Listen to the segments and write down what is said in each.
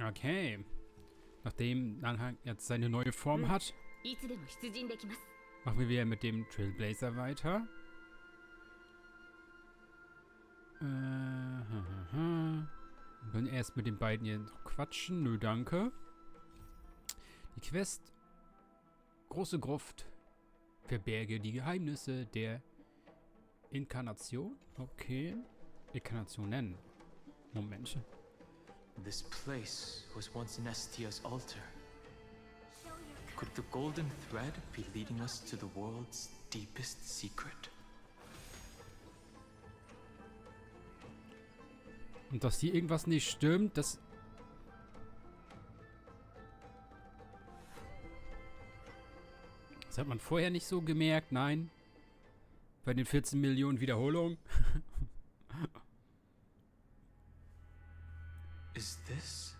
Okay. Nachdem Nanhang jetzt seine neue Form hat, machen wir wieder mit dem Trailblazer weiter. Wir können erst mit den beiden hier noch quatschen. Nö, danke. Die Quest Große Gruft. Verberge die Geheimnisse der Inkarnation. Okay. Inkarnationen. Moment. This place was once Nestia's altar. Could the golden thread be leading us to the world's deepest secret? Und dass hier irgendwas nicht stimmt, das... Das hat man vorher nicht so gemerkt, nein. Bei den 14 Millionen Wiederholungen. Is this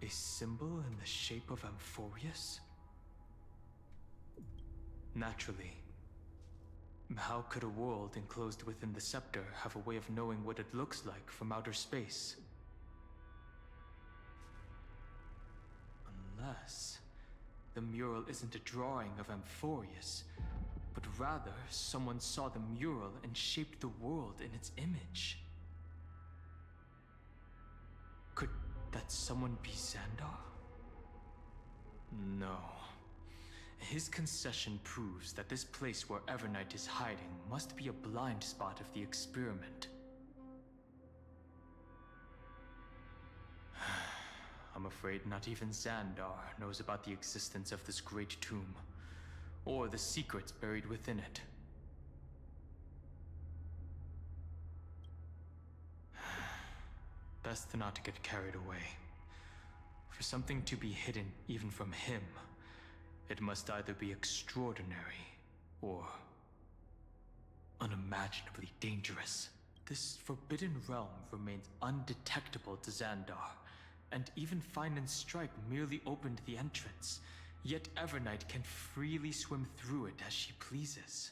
a symbol in the shape of Amphorius? Naturally. How could a world enclosed within the scepter have a way of knowing what it looks like from outer space? Unless the mural isn't a drawing of Amphorius, but rather someone saw the mural and shaped the world in its image. Could that someone be Xandar? No. His concession proves that this place where Evernight is hiding must be a blind spot of the experiment. I'm afraid not even Xandar knows about the existence of this great tomb, or the secrets buried within it. Best not to get carried away. For something to be hidden even from him, it must either be extraordinary or unimaginably dangerous. This forbidden realm remains undetectable to Xandar, and even Fine and Stripe merely opened the entrance, yet Evernight can freely swim through it as she pleases.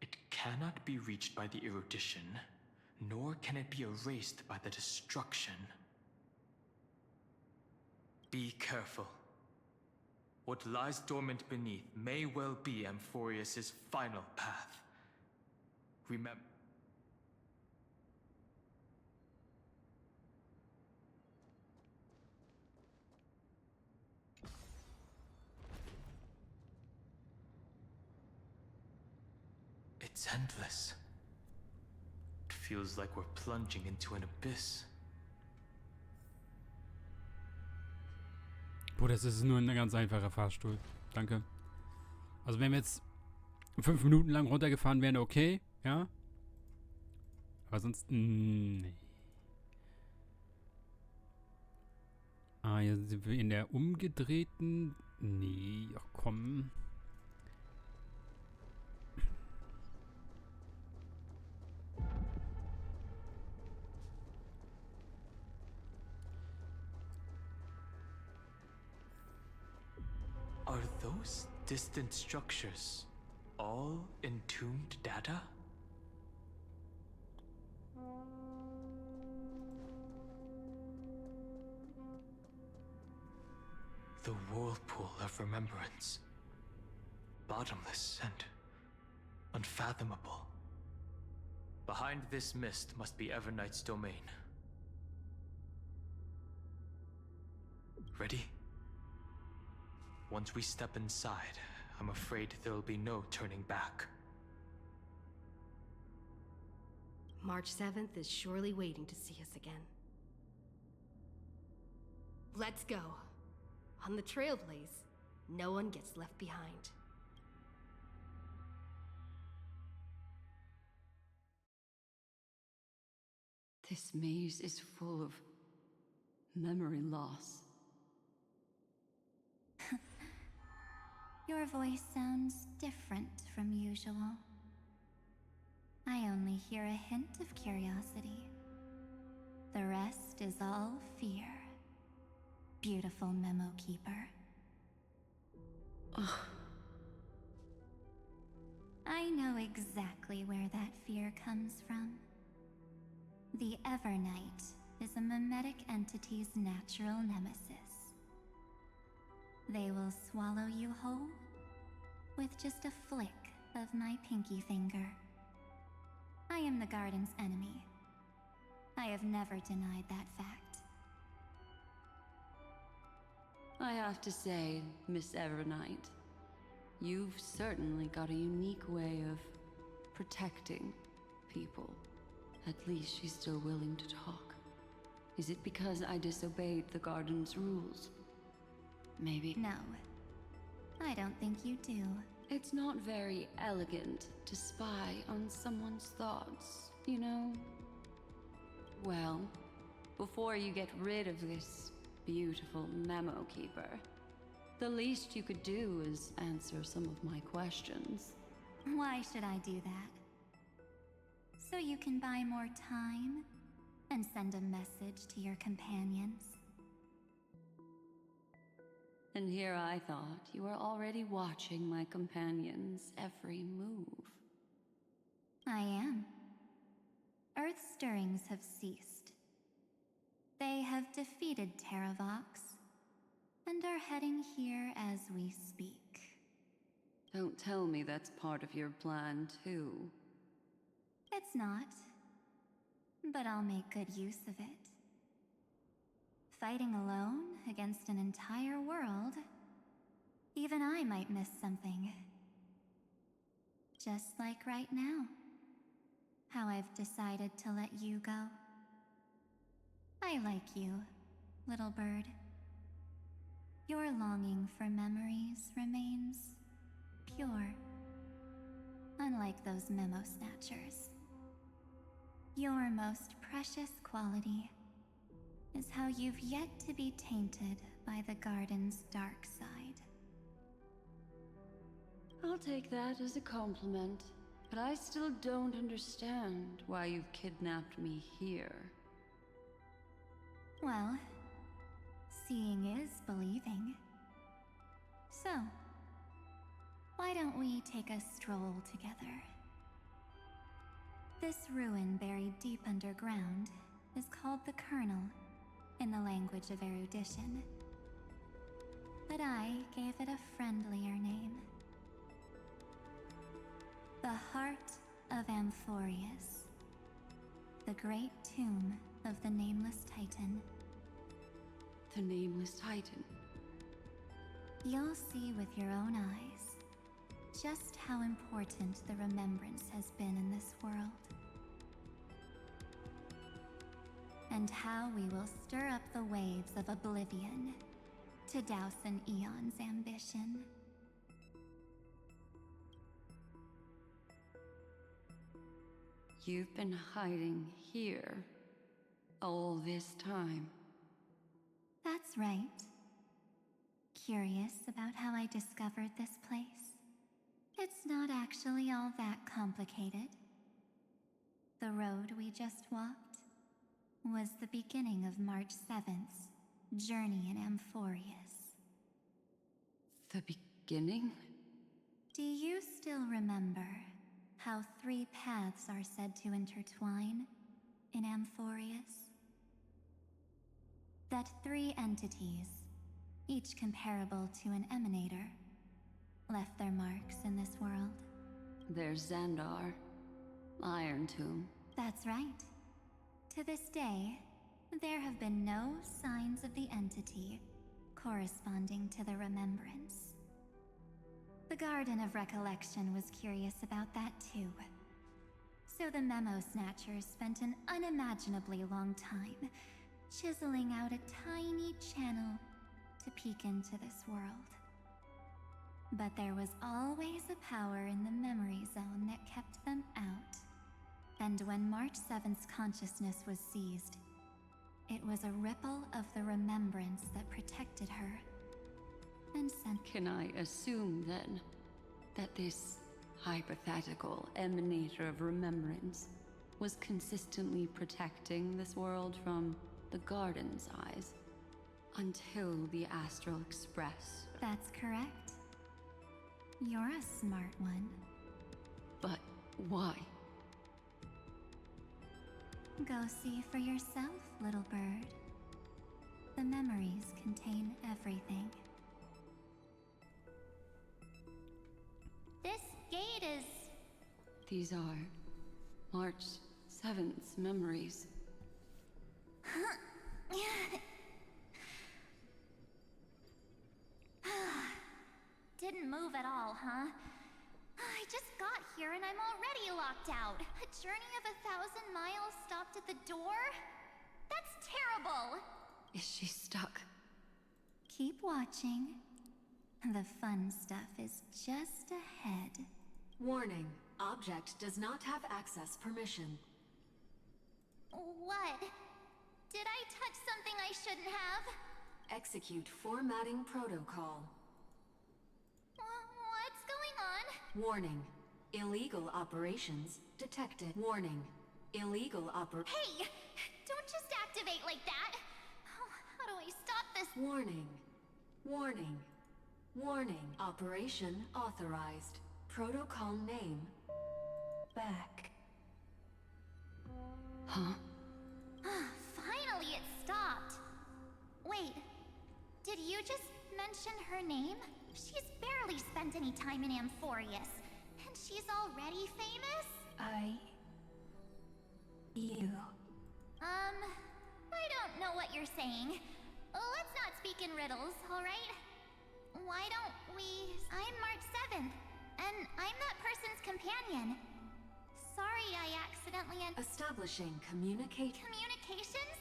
It cannot be reached by the erudition, nor can it be erased by the destruction. Be careful. What lies dormant beneath may well be Amphorius' final path. Remember. It's endless. It feels like we're plunging into an abyss. Boah, das ist nur ein ganz einfacher Fahrstuhl. Danke. Also wenn wir jetzt 5 Minuten lang runtergefahren wären, okay, ja. Aber sonst, nee. Ah, hier sind wir in der umgedrehten... Nee, ach komm. Are those distant structures all entombed data? The whirlpool of remembrance. Bottomless and unfathomable. Behind this mist must be Evernight's domain. Ready? Once we step inside, I'm afraid there'll be no turning back. March 7th is surely waiting to see us again. Let's go. On the Trailblaze, no one gets left behind. This maze is full of memory loss. Your voice sounds different from usual. I only hear a hint of curiosity. The rest is all fear. Beautiful memo keeper. Ugh. I know exactly where that fear comes from. The Evernight is a mimetic entity's natural nemesis. They will swallow you whole with just a flick of my pinky finger. I am the garden's enemy. I have never denied that fact. I have to say, Miss Evernight, you've certainly got a unique way of protecting people. At least she's still willing to talk. Is it because I disobeyed the garden's rules? Maybe. No, I don't think you do. It's not very elegant to spy on someone's thoughts, you know? Well, before you get rid of this beautiful memo keeper, the least you could do is answer some of my questions. Why should I do that? So you can buy more time and send a message to your companions? And here I thought you were already watching my companions' every move. I am. Earth stirrings have ceased. They have defeated Terravox and are heading here as we speak. Don't tell me that's part of your plan, too. It's not, but I'll make good use of it. Fighting alone against an entire world, even I might miss something. Just like right now, how I've decided to let you go. I like you, little bird. Your longing for memories remains pure, unlike those memo snatchers. Your most precious quality is how you've yet to be tainted by the garden's dark side. I'll take that as a compliment, but I still don't understand why you've kidnapped me here. Well, seeing is believing. So, why don't we take a stroll together? This ruin buried deep underground is called the Kernel in the language of erudition. But I gave it a friendlier name. The Heart of Amphorius, the great tomb of the Nameless Titan. The Nameless Titan. You'll see with your own eyes just how important the remembrance has been in this world. And how we will stir up the waves of oblivion to douse an eon's ambition. You've been hiding here all this time. That's right. Curious about how I discovered this place? It's not actually all that complicated. The road we just walked was the beginning of March 7th's journey in Amphorius. The beginning? Do you still remember how 3 paths are said to intertwine in Amphorius? That 3 entities, each comparable to an emanator, left their marks in this world. There's Xandar, Iron Tomb. That's right. To this day, there have been no signs of the entity corresponding to the remembrance. The Garden of Recollection was curious about that too. So the Memo Snatchers spent an unimaginably long time chiseling out a tiny channel to peek into this world. But there was always a power in the memory zone that kept them out. And when March 7th's consciousness was seized, it was a ripple of the remembrance that protected her and sent... Can I assume, then, that this hypothetical emanator of remembrance was consistently protecting this world from the Garden's eyes until the Astralexpress? That's correct. You're a smart one. But why? Go see for yourself, little bird. The memories contain everything. This gate is... These are March 7th's memories. Didn't move at all, huh? I just got here and I'm already locked out. A journey of 1,000 miles stopped at the door? That's terrible! Is she stuck? Keep watching. The fun stuff is just ahead. Warning. Object does not have access permission. What? Did I touch something I shouldn't have? Execute formatting protocol. What's going on? Warning. Illegal operations detected. Warning. Illegal Hey! Don't just activate like that! How do I stop this? Warning. Warning. Warning. Operation authorized. Protocol name. Back. Huh? Finally it stopped! Wait, did you just mention her name? She's barely spent any time in Amphorius, and she's already famous? You. I don't know what you're saying. Let's not speak in riddles, alright? Why don't we... I'm March 7th, and I'm that person's companion. Sorry I accidentally Establishing communicate. Communications?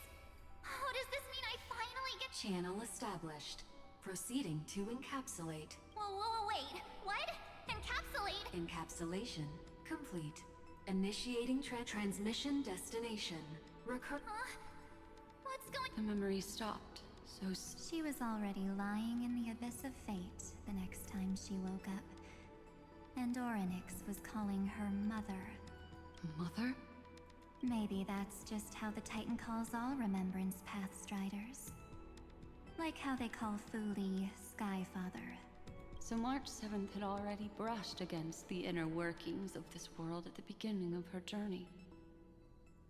Oh, does this mean I finally get... Channel established. Proceeding to encapsulate. Whoa, wait, what? Encapsulate? Encapsulation complete. Initiating transmission destination. What's going... The memory stopped. So She was already lying in the abyss of fate the next time she woke up. And Orynyx was calling her mother. Mother? Maybe that's just how the Titan calls all Remembrance Path Striders. Like how they call Fuli Skyfather. So March 7th had already brushed against the inner workings of this world at the beginning of her journey.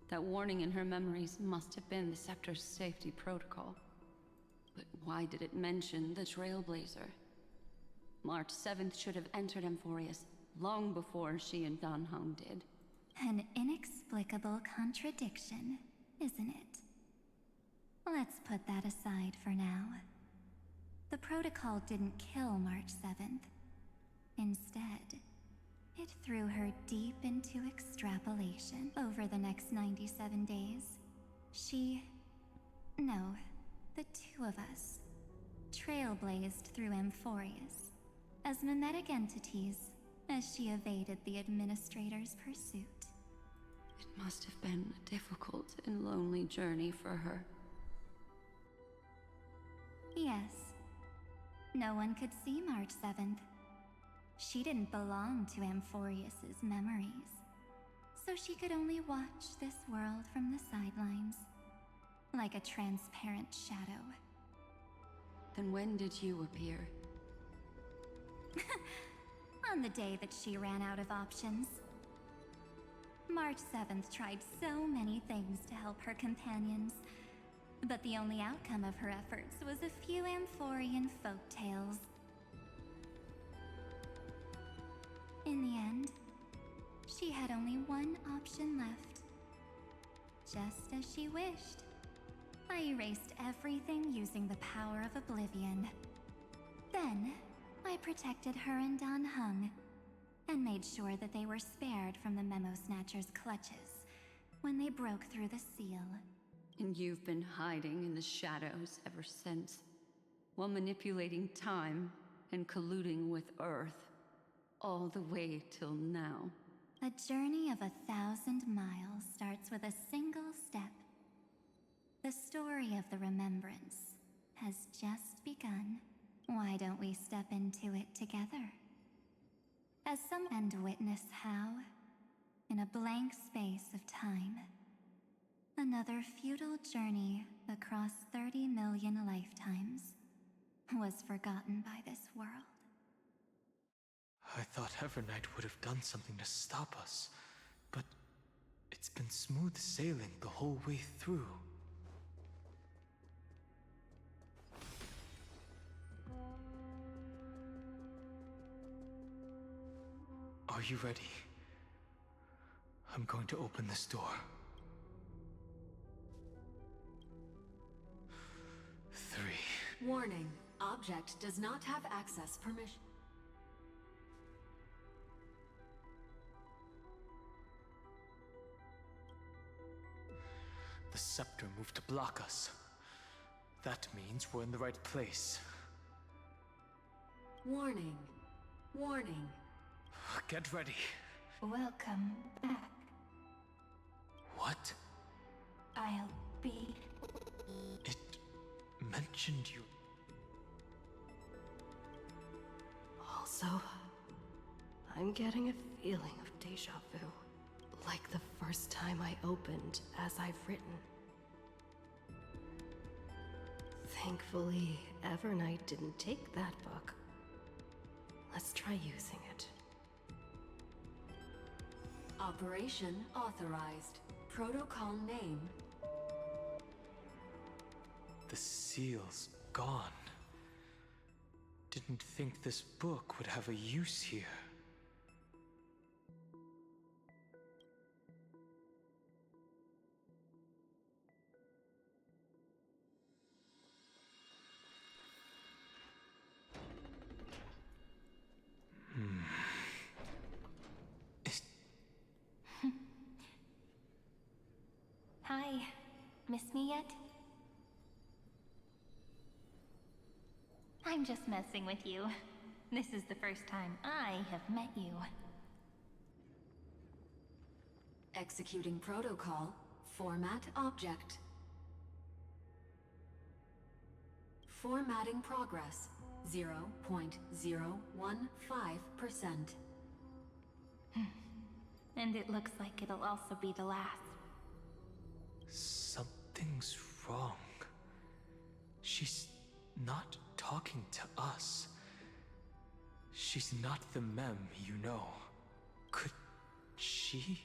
That warning in her memories must have been the Scepter's safety protocol. But why did it mention the Trailblazer? March 7th should have entered Amphorius long before she and Dan Hong did. An inexplicable contradiction, isn't it? Let's put that aside for now. The protocol didn't kill March 7th. Instead, it threw her deep into extrapolation over the next 97 days. No, the two of us, trailblazed through Amphorius as mimetic entities as she evaded the Administrator's pursuit. It must have been a difficult and lonely journey for her. Yes. No one could see March 7th. She didn't belong to Amphorius's memories, so she could only watch this world from the sidelines, like a transparent shadow. Then when did you appear? On the day that she ran out of options. March 7th tried so many things to help her companions, but the only outcome of her efforts was a few Amphorian folktales. In the end, she had only one option left. Just as she wished. I erased everything using the power of oblivion. Then, I protected her and Dan Hung, and made sure that they were spared from the Memo Snatcher's clutches when they broke through the seal. And you've been hiding in the shadows ever since, while manipulating time and colluding with Earth, all the way till now. A journey of 1,000 miles starts with a single step. The story of the Remembrance has just begun. Why don't we step into it together? As some and witness how, in a blank space of time, another futile journey across 30 million lifetimes was forgotten by this world. I thought Evernight would have done something to stop us, but it It's been smooth sailing the whole way through. Are you ready? I'm going to open this door. 3. Warning. Object does not have access permission. The scepter moved to block us. That means we're in the right place. Warning. Warning. Get ready. Welcome back. What? I'll be... It mentioned you. Also, I'm getting a feeling of deja vu. Like the first time I opened as I've written. Thankfully, Evernight didn't take that book. Let's try using it. Operation authorized. Protocol name. The seal's gone. Didn't think this book would have a use here. Hi. Miss me yet? I'm just messing with you. This is the first time I have met you. Executing protocol. Format object. Formatting progress. 0.015%. And it looks like it'll also be the last. Something's wrong. She's not talking to us. She's not the mem, you know. Could she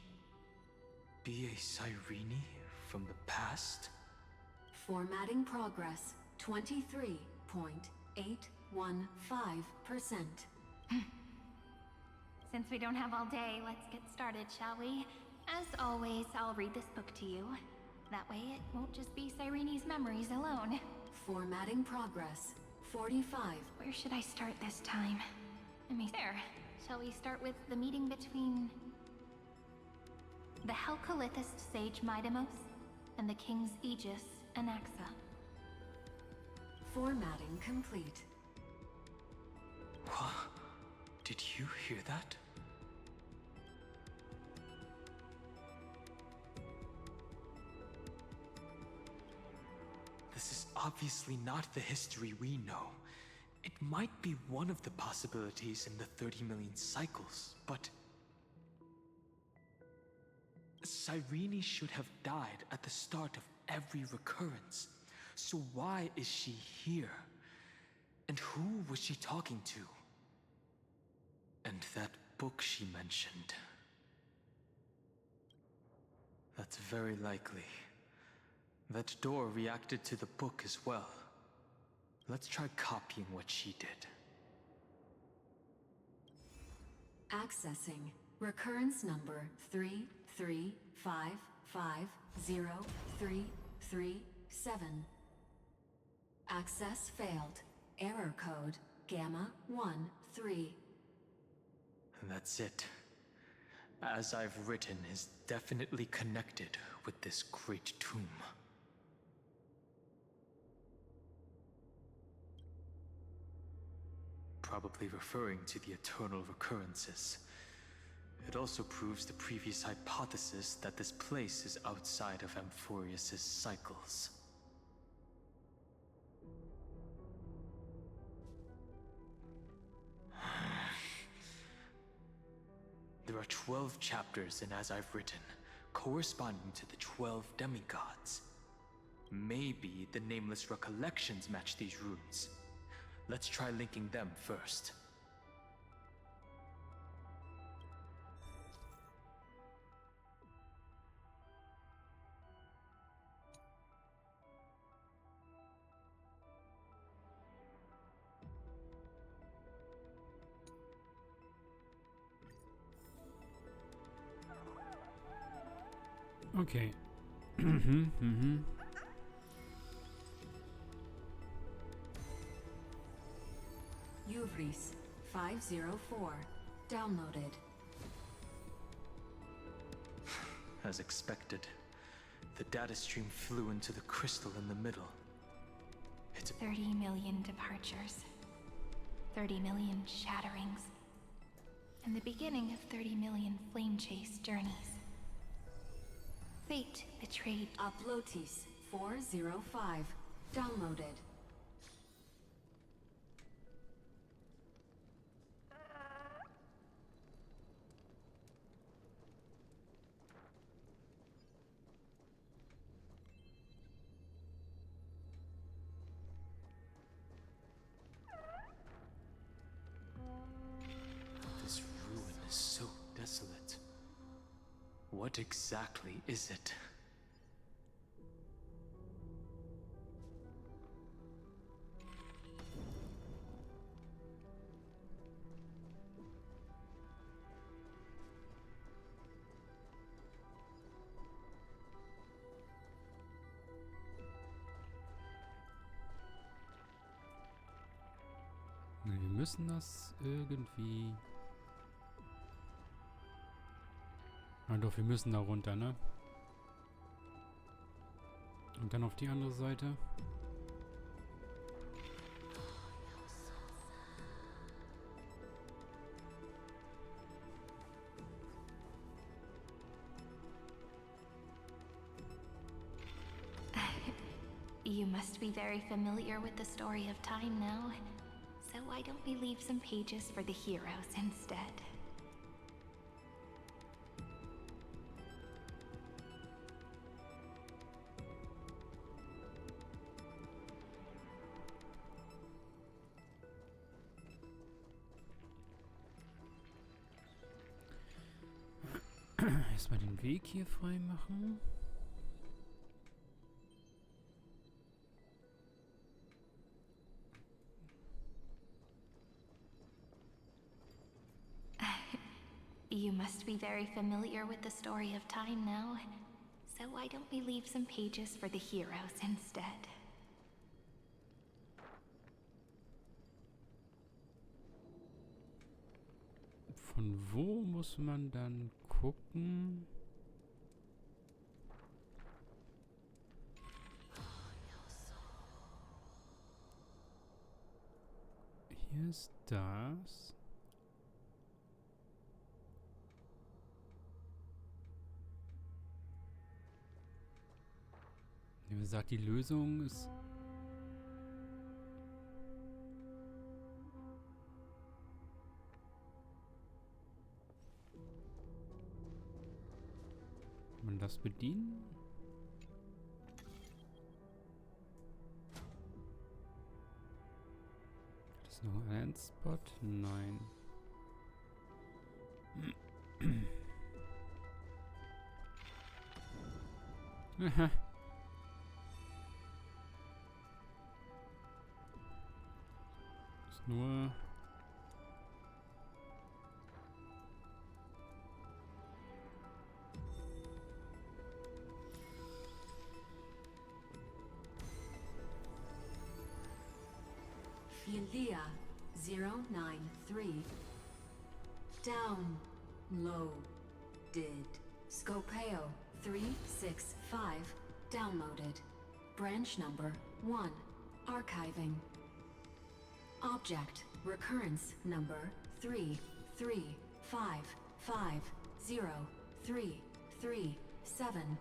be a Cyrene from the past? Formatting progress. 23.815%. Since we don't have all day, let's get started, shall we? As always, I'll read this book to you. That way it won't just be Cyrene's memories alone. Formatting progress. 45. Where should I start this time? There. Shall we start with the meeting between... the Helcolithist sage Midamos and the King's Aegis, Anaxa? Formatting complete. What? Did you hear that? This is obviously not the history we know. It might be one of the possibilities in the 30 million cycles, but... Cyrene should have died at the start of every recurrence. So why is she here? And who was she talking to? And that book she mentioned. That's very likely. That door reacted to the book as well. Let's try copying what she did. Accessing. Recurrence number 33550337. Access failed. Error code Gamma 13. And that's it. As I've written is definitely connected with this great tomb. Probably referring to the eternal recurrences. It also proves the previous hypothesis that this place is outside of Amphorius's cycles. There are 12 chapters in As I've Written, corresponding to the 12 demigods. Maybe the nameless recollections match these runes. Let's try linking them first. Okay. Mhm. HoYoverse 504. Downloaded. As expected, the data stream flew into the crystal in the middle. It's 30 million departures, 30 million shatterings, and the beginning of 30 million flame chase journeys. Fate betrayed. Uploads 405. Downloaded. This ruin is so desolate. What exactly is it? Wir müssen das irgendwie... Ah doch, wir müssen da runter, ne? Und dann auf die andere Seite. You must be very familiar with the story of time now. So why don't we leave some pages for the heroes instead? Erstmal den Weg hier frei machen. You must be very familiar with the story of time now. So why don't we leave some pages for the heroes instead? Von wo muss man dann gucken? Hier ist das. Wie gesagt, die Lösung ist... Kann man das bedienen? Das ist noch ein Endspot? Nein. Aha. Ist nur... Philia 093. Downloaded. Scopeo 365. Downloaded. Branch number 1. Archiving. Object recurrence number 335503337.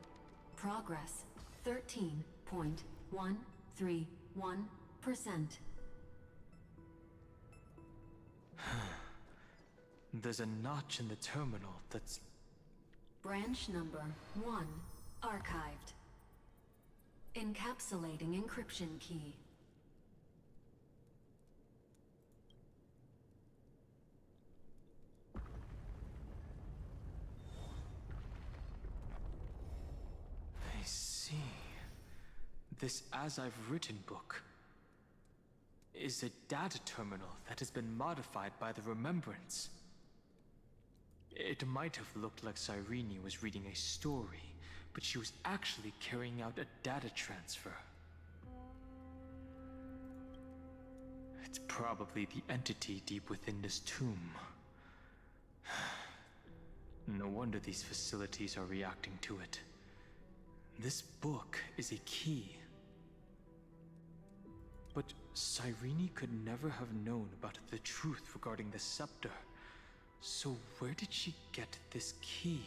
Progress 13.131%. There's a notch in the terminal that's... Branch number 1 archived. Encapsulating encryption key. I see. This As I've Written book is a data terminal that has been modified by the Remembrance. It might have looked like Cyrene was reading a story, but she was actually carrying out a data transfer. It's probably the entity deep within this tomb. No wonder these facilities are reacting to it. This book is a key. But Cyrene could never have known about the truth regarding the scepter. So where did she get this key?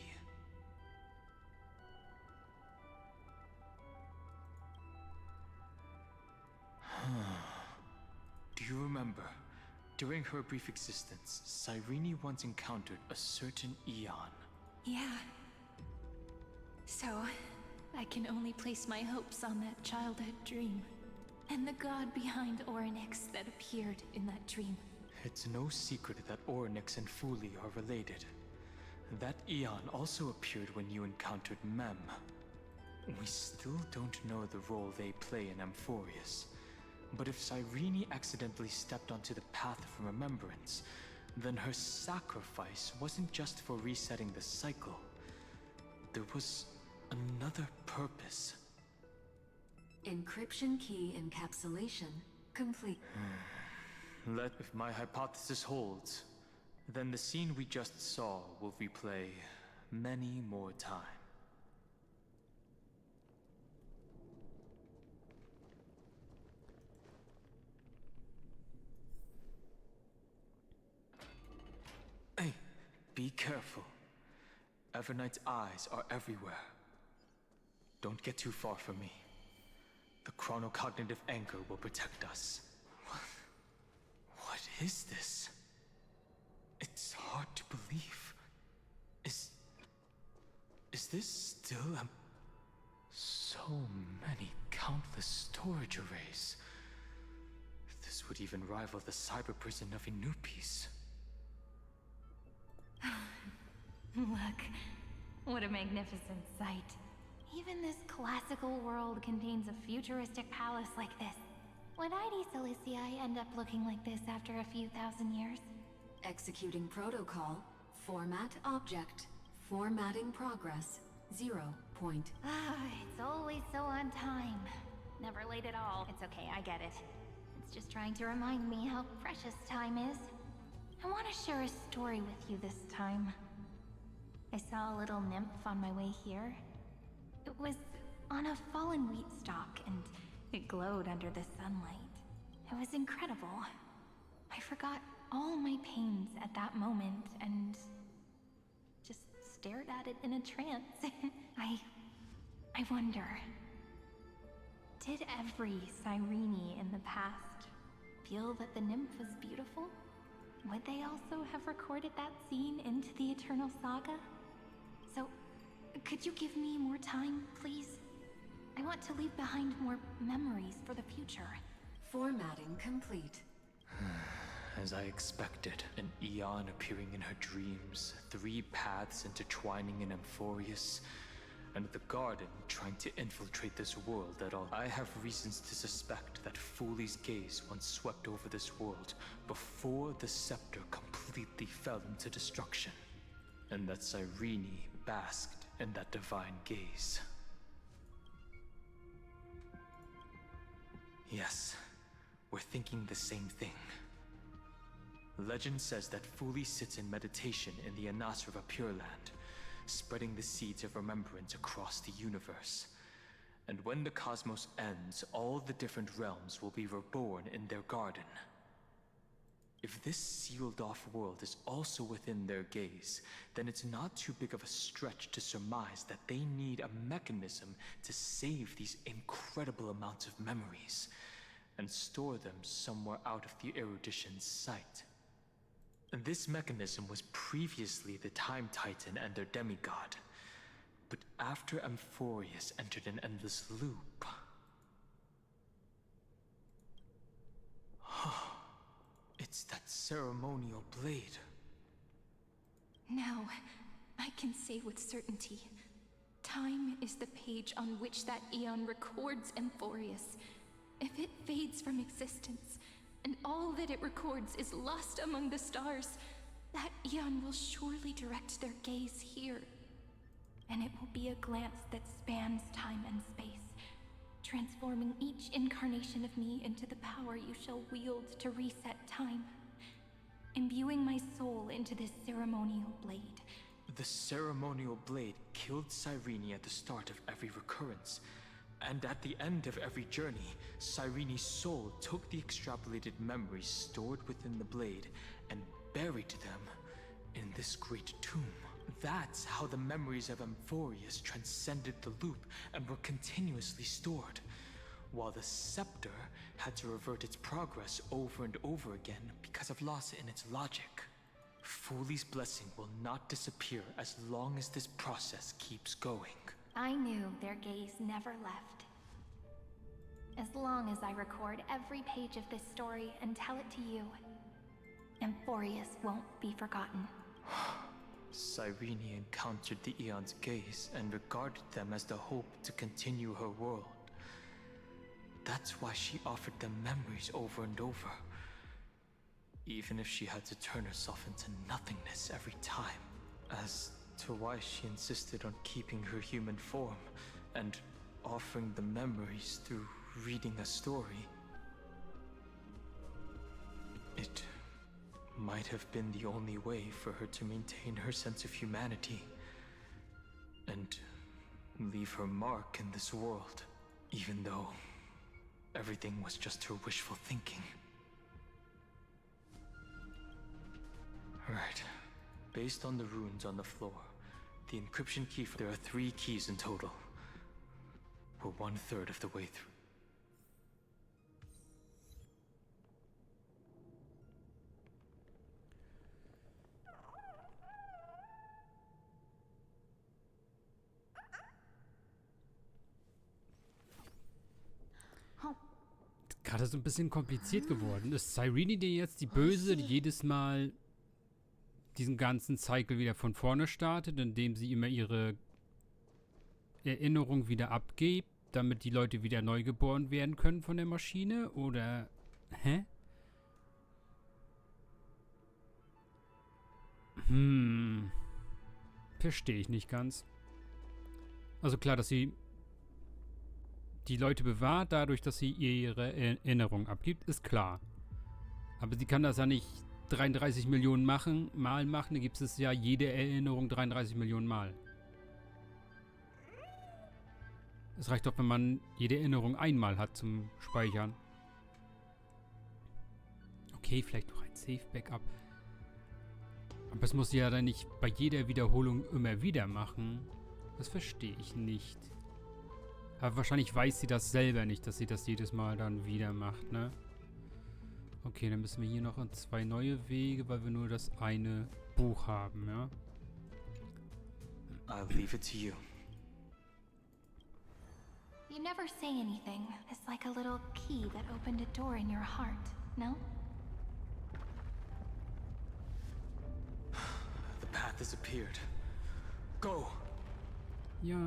Do you remember? During her brief existence, Cyrene once encountered a certain Eon. Yeah. So, I can only place my hopes on that childhood dream, and the god behind Orynyx that appeared in that dream. It's no secret that Orynyx and Fuli are related. That Eon also appeared when you encountered Mem. We still don't know the role they play in Amphorius. But if Cyrene accidentally stepped onto the path of remembrance, then her sacrifice wasn't just for resetting the cycle. There was another purpose. Encryption key encapsulation complete. If my hypothesis holds, then the scene we just saw will replay many more times. Hey, be careful. Everknight's eyes are everywhere. Don't get too far from me. The chronocognitive anchor will protect us. What is this? It's hard to believe. Is this still so many countless storage arrays? This would even rival the cyber prison of Inupis. Look, what a magnificent sight. Even this classical world contains a futuristic palace like this. Would ID Silicii end up looking like this after a few thousand years? Executing protocol. Format object. Formatting progress. 0. It's always so on time. Never late at all. It's okay, I get it. It's just trying to remind me how precious time is. I want to share a story with you this time. I saw a little nymph on my way here. It was on a fallen wheat stalk, and it glowed under the sunlight. It was incredible. I forgot all my pains at that moment, and just stared at it in a trance. I wonder, did every Cyrene in the past feel that the nymph was beautiful? Would they also have recorded that scene into the Eternal Saga? So, could you give me more time, please? I want to leave behind more memories for the future. Formatting complete. As I expected, an Eon appearing in her dreams, 3 paths intertwining in Amphorius, and the garden trying to infiltrate this world at all. I have reasons to suspect that Fuli's gaze once swept over this world before the scepter completely fell into destruction, and that Cyrene basked in that divine gaze. Yes, we're thinking the same thing. Legend says that Fuli sits in meditation in the Anasrava Pure Land, spreading the seeds of remembrance across the universe. And when the cosmos ends, all the different realms will be reborn in their garden. If this sealed-off world is also within their gaze, then it's not too big of a stretch to surmise that they need a mechanism to save these incredible amounts of memories and store them somewhere out of the erudition's sight. And this mechanism was previously the Time Titan and their demigod. But after Amphorius entered an endless loop... It's that ceremonial blade. Now, I can say with certainty, time is the page on which that Eon records Amphorius. If it fades from existence, and all that it records is lost among the stars, that Eon will surely direct their gaze here. and it will be a glance that spans time and space, transforming each incarnation of me into the power you shall wield to reset time, imbuing my soul into this ceremonial blade. The ceremonial blade killed Cyrene at the start of every recurrence, and at the end of every journey, Cyrene's soul took the extrapolated memories stored within the blade and buried them in this great tomb. That's how the memories of Amphorius transcended the loop and were continuously stored, while the scepter had to revert its progress over and over again because of loss in its logic. Foley's blessing will not disappear as long as this process keeps going. I knew their gaze never left. As long as I record every page of this story and tell it to you, Amphorius won't be forgotten. Cyrene encountered the Aeon's gaze and regarded them as the hope to continue her world. That's why she offered them memories over and over, even if she had to turn herself into nothingness every time. As to why she insisted on keeping her human form and offering the memories through reading a story. It might have been the only way for her to maintain her sense of humanity and leave her mark in this world, even though everything was just her wishful thinking. Right. Based on the runes on the floor, the encryption key there are 3 keys in total. We're 1/3 of the way through. Gerade so ein bisschen kompliziert geworden. Ist Cyrene denn jetzt die Böse, die jedes Mal diesen ganzen Cycle wieder von vorne startet, indem sie immer ihre Erinnerung wieder abgibt, damit die Leute wieder neu geboren werden können von der Maschine? Oder... Hä? Verstehe ich nicht ganz. Also klar, dass sie die Leute bewahrt, dadurch, dass sie ihre Erinnerung abgibt, ist klar. Aber sie kann das ja nicht 33 Millionen Mal machen, dann gibt es ja jede Erinnerung 33 Millionen Mal. Es reicht doch, wenn man jede Erinnerung einmal hat zum Speichern. Okay, vielleicht noch ein Safe-Backup. Aber das muss sie ja dann nicht bei jeder Wiederholung immer wieder machen. Das verstehe ich nicht. Aber wahrscheinlich weiß sie das selber nicht, dass sie das jedes Mal dann wieder macht, ne? Okay, dann müssen wir hier noch 2 neue Wege, weil wir nur das eine Buch haben, ja? I'll leave it to you. You never say anything. It's like a little key that opened a door in your heart, no? The path has appeared. Go! Ja.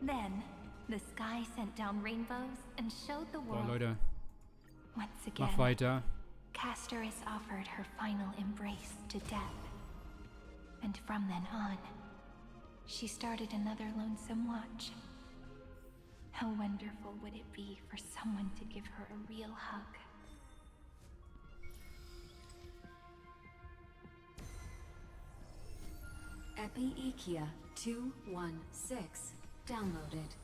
Then, the sky sent down rainbows and showed the Boah, world. Leute. Once again, Mach weiter. Castor is offered her final embrace to death. And from then on, she started another lonesome watch. How wonderful would it be for someone to give her a real hug? Epi-Ikia 216 downloaded.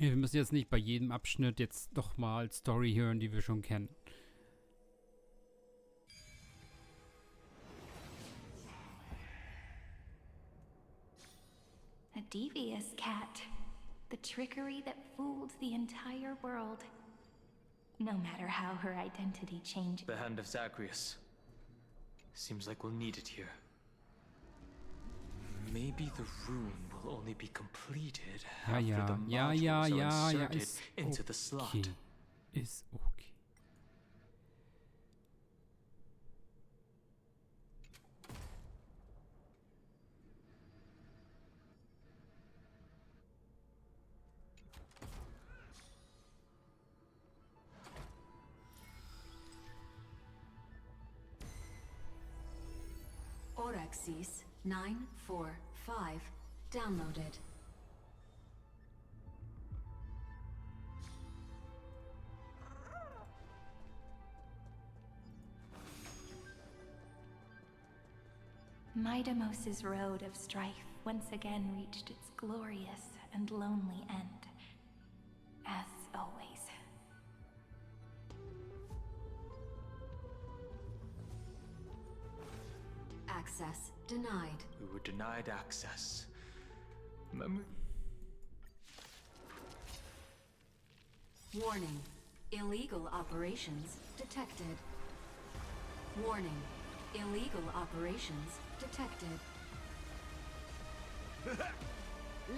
Ja, wir müssen jetzt nicht bei jedem Abschnitt jetzt doch mal Story hören, die wir schon kennen. A devious cat. The trickery that fooled the entire world. No matter how her identity changed. The hand of Zagreus. Seems like we'll need it here. Maybe the rune will only be completed Ja, after ja, the ja, modules ja, are ja, ja, inserted ist into the slot. okay. Ist okay. Orexis 945 downloaded. Midamos's road of strife once again reached its glorious and lonely end. As always. Access denied. We were denied access. Warning. Illegal operations detected. Warning. Illegal operations detected.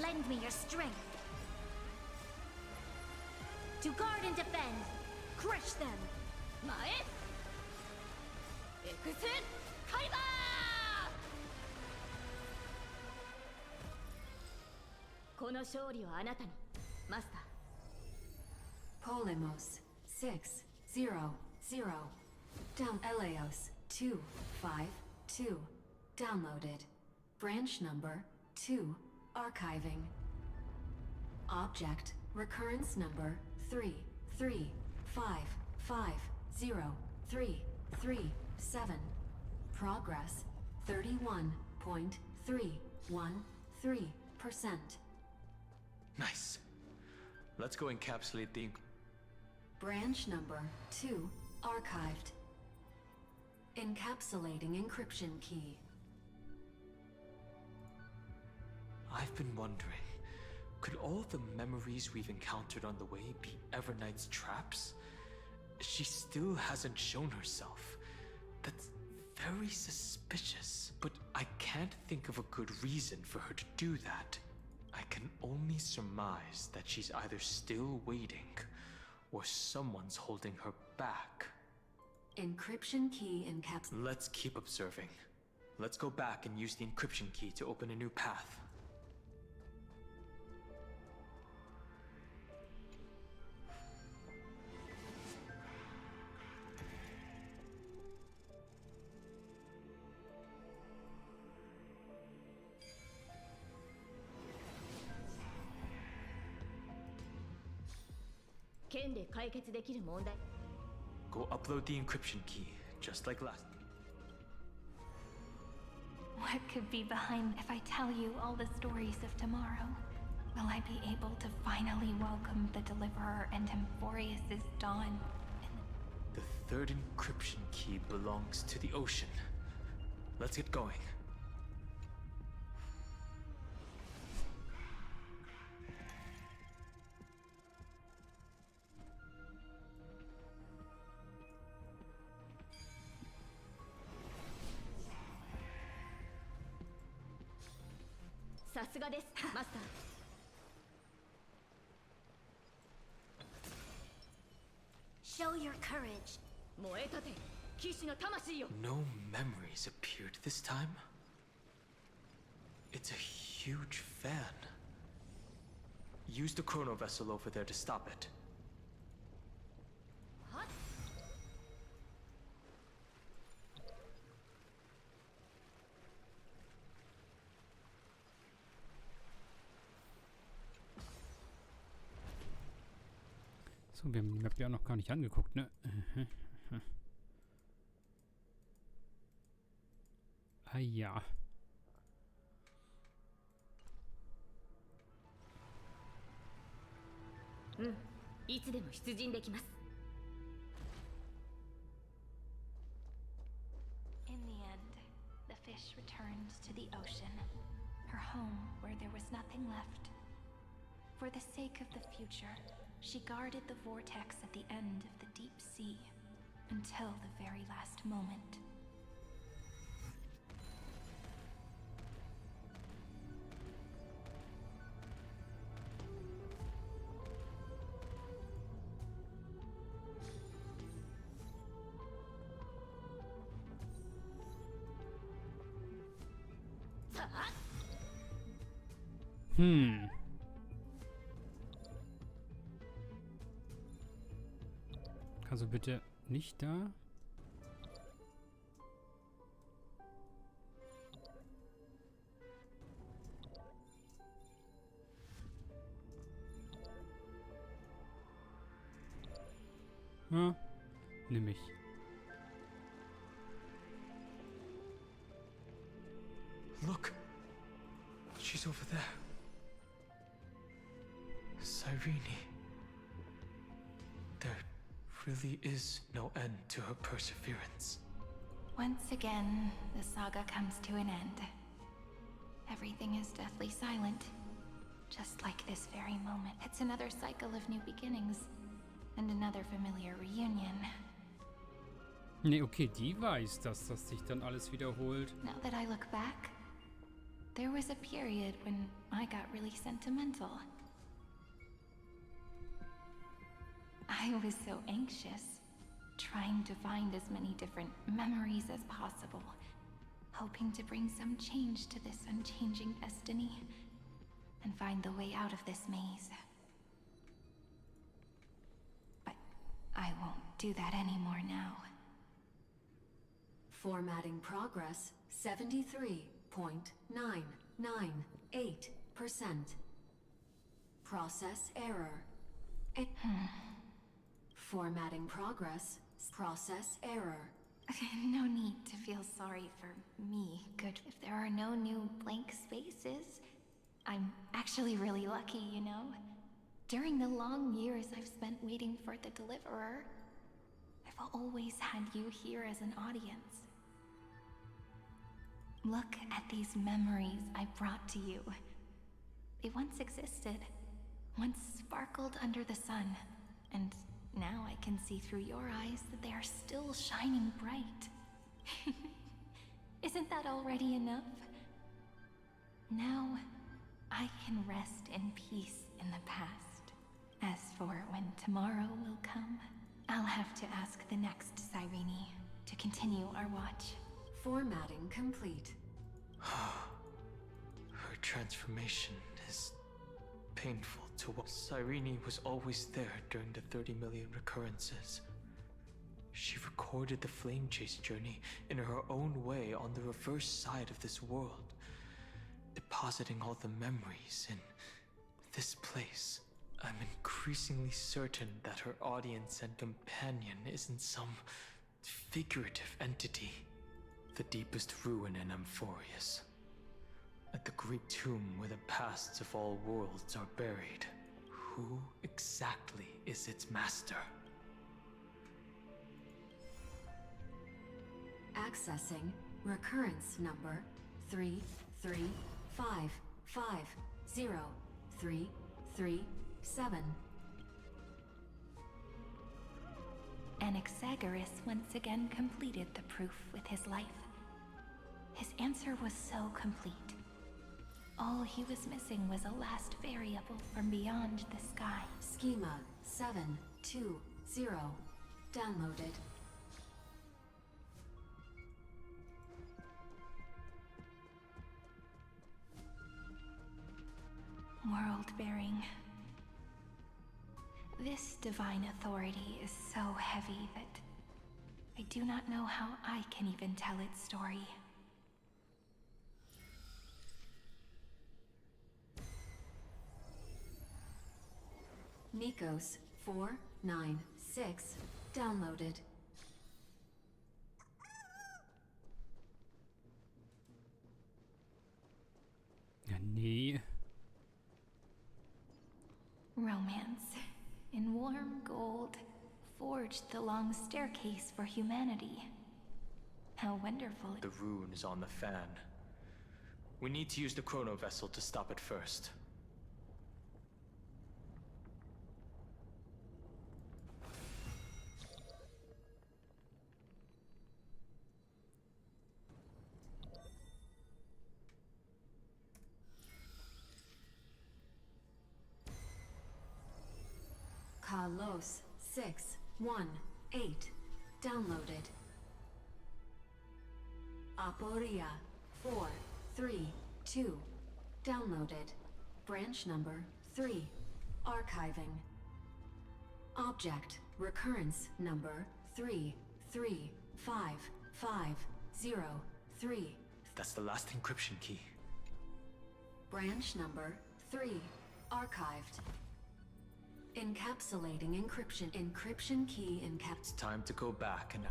Lend me your strength. To guard and defend. Crush them. 前エクスカリバー。この勝利はあなたに、マスター。Polemos 600 down Eleos 252 downloaded. Branch number 2 archiving. Object recurrence number 3355037. Progress 31.313%. Nice. Let's go encapsulate the Branch number 2 archived. Encapsulating encryption key. I've been wondering, could all the memories we've encountered on the way be Everknight's traps? She still hasn't shown herself. That's very suspicious. But I can't think of a good reason for her to do that. I can only surmise that she's either still waiting, or someone's holding her back. Encryption key Let's keep observing. Let's go back and use the encryption key to open a new path. Go upload the encryption key, just like last. What could be behind if I tell you all the stories of tomorrow? Will I be able to finally welcome the Deliverer and Emphorius's dawn? The third encryption key belongs to the ocean. Let's get going. Show your courage. No memories appeared this time. It's a huge fan. Use the chrono vessel over there to stop it. So, wir haben die Map ja auch noch gar nicht angeguckt, ne? Ah ja. In the end, the fish returned to the ocean, her home where there was nothing left. For the sake of the future, she guarded the vortex at the end of the deep sea until the very last moment. Also bitte nicht da? Ja, nimm ich. Look! She's over there. Cyrene. There really is no end to her perseverance. Once again, the saga comes to an end. Everything is deathly silent. Just like this very moment. It's another cycle of new beginnings. And another familiar reunion. Nee, okay, die weiß, dass das sich dann alles wiederholt. Now that I look back, there was a period when I got really sentimental. I was so anxious, trying to find as many different memories as possible, hoping to bring some change to this unchanging destiny, and find the way out of this maze. But I won't do that anymore now. Formatting progress 73.998%. Process error. Formatting progress. Process error. No need to feel sorry for me. Good. If there are no new blank spaces, I'm actually really lucky, you know? During the long years I've spent waiting for the deliverer, I've always had you here as an audience. Look at these memories I brought to you. They once existed, once sparkled under the sun, and now I can see through your eyes that they are still shining bright. Isn't that already enough? Now, I can rest in peace in the past. As for when tomorrow will come, I'll have to ask the next Cyrene to continue our watch. Formatting complete. Her transformation is painful to watch. Cyrene was always there during the 30 million recurrences. She recorded the flame chase journey in her own way on the reverse side of this world, depositing all the memories in this place. I'm increasingly certain that her audience and companion isn't some figurative entity. The deepest ruin in Amphorius. At the great tomb where the pasts of all worlds are buried. Who exactly is its master? Accessing recurrence number 335503337. Anaxagoras once again completed the proof with his life. His answer was so complete. All he was missing was a last variable from beyond the sky. Schema 720 downloaded. World-bearing. This divine authority is so heavy that I do not know how I can even tell its story. Nikos 496 downloaded. Ja, nee. Romance, in warm gold, forged the long staircase for humanity. How wonderful. The rune is on the fan. We need to use the chrono vessel to stop it first. Kalos 618 downloaded. Aporia 432 downloaded. Branch number 3. Archiving. Object recurrence number 335503. That's the last encryption key. Branch number 3. Archived. Encapsulating encryption. Encryption key It's time to go back and...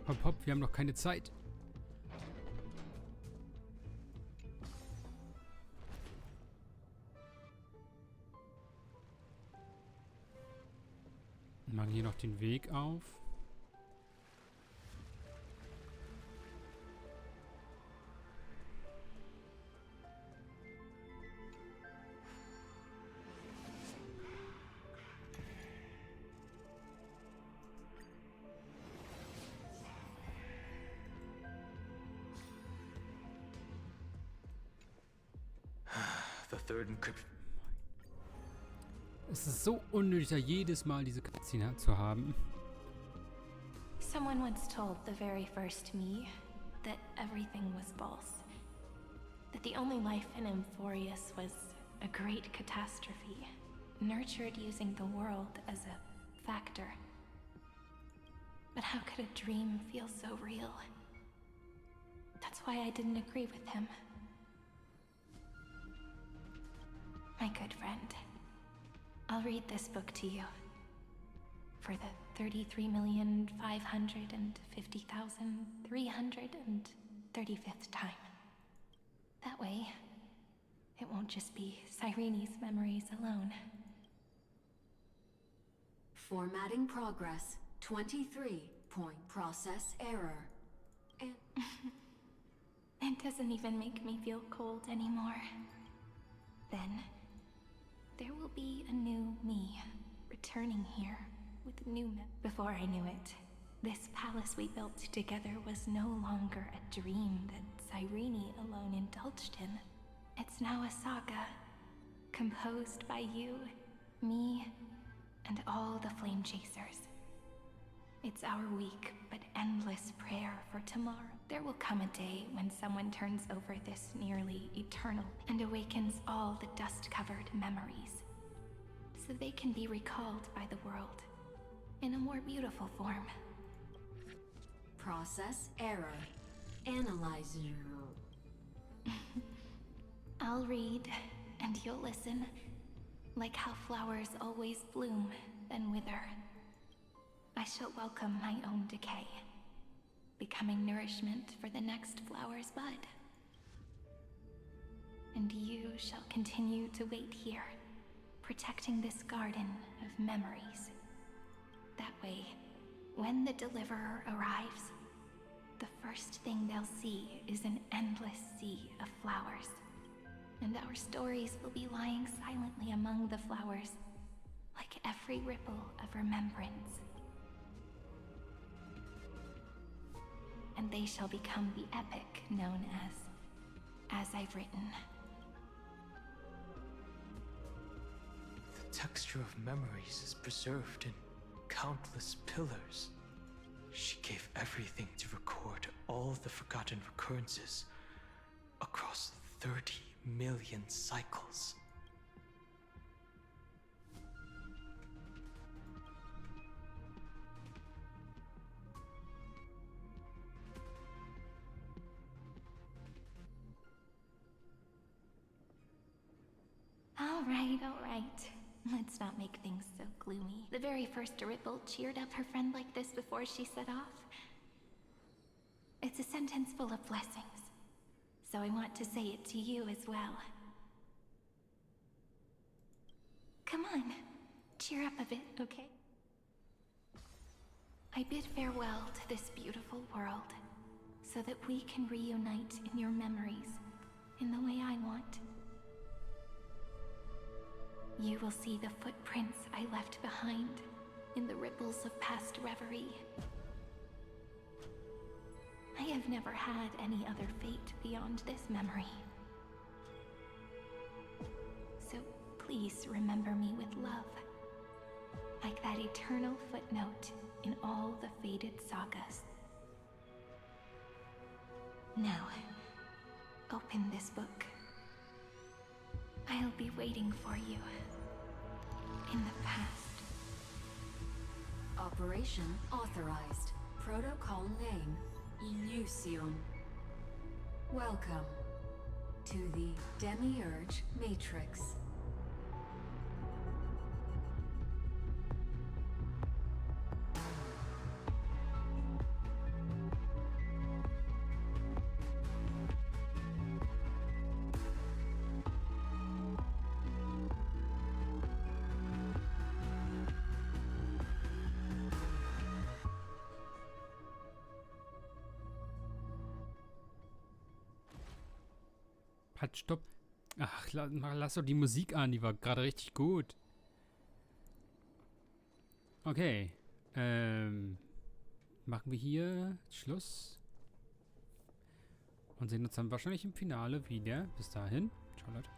Hopp, hopp, wir haben noch keine Zeit. Machen hier noch den Weg auf. The third encryption. Es ist so unnötig, da jedes Mal diese Cutscene zu haben. Someone once told the very first me that everything was false. That the only life in Emphorius was a great catastrophe, nurtured using the world as a factor. But how could a dream feel so real? That's why I didn't agree with him. My good friend, I'll read this book to you for the 33,550,335th time. That way, it won't just be Cyrene's memories alone. Formatting progress 23. Process error. It doesn't even make me feel cold anymore. Then, there will be a new me, returning here with new Before I knew it, this palace we built together was no longer a dream that Cyrene alone indulged in. It's now a saga, composed by you, me, and all the Flame Chasers. It's our weak but endless prayer for tomorrow. There will come a day when someone turns over this nearly eternal and awakens all the dust-covered memories, so they can be recalled by the world in a more beautiful form. Process error. Analyze you. I'll read, and you'll listen, like how flowers always bloom, then wither. I shall welcome my own decay, becoming nourishment for the next flower's bud. And you shall continue to wait here, protecting this garden of memories. That way, when the Deliverer arrives, the first thing they'll see is an endless sea of flowers. And our stories will be lying silently among the flowers, like every ripple of remembrance. And they shall become the epic known as I've written. The texture of memories is preserved in countless pillars. She gave everything to record all the forgotten recurrences across 30 million cycles. All right. Let's not make things so gloomy. The very first Ripple cheered up her friend like this before she set off. It's a sentence full of blessings, so I want to say it to you as well. Come on, cheer up a bit, okay? I bid farewell to this beautiful world, so that we can reunite in your memories, in the way I want. You will see the footprints I left behind in the ripples of past reverie. I have never had any other fate beyond this memory. So please remember me with love, like that eternal footnote in all the faded sagas. Now, open this book. I'll be waiting for you in the past. Operation authorized. Protocol name, Illusion. Welcome to the Demiurge Matrix. Halt, stopp. Ach, lass doch die Musik an, die war gerade richtig gut. Okay. Machen wir hier Schluss. Und sehen uns dann wahrscheinlich im Finale wieder. Bis dahin. Ciao, Leute.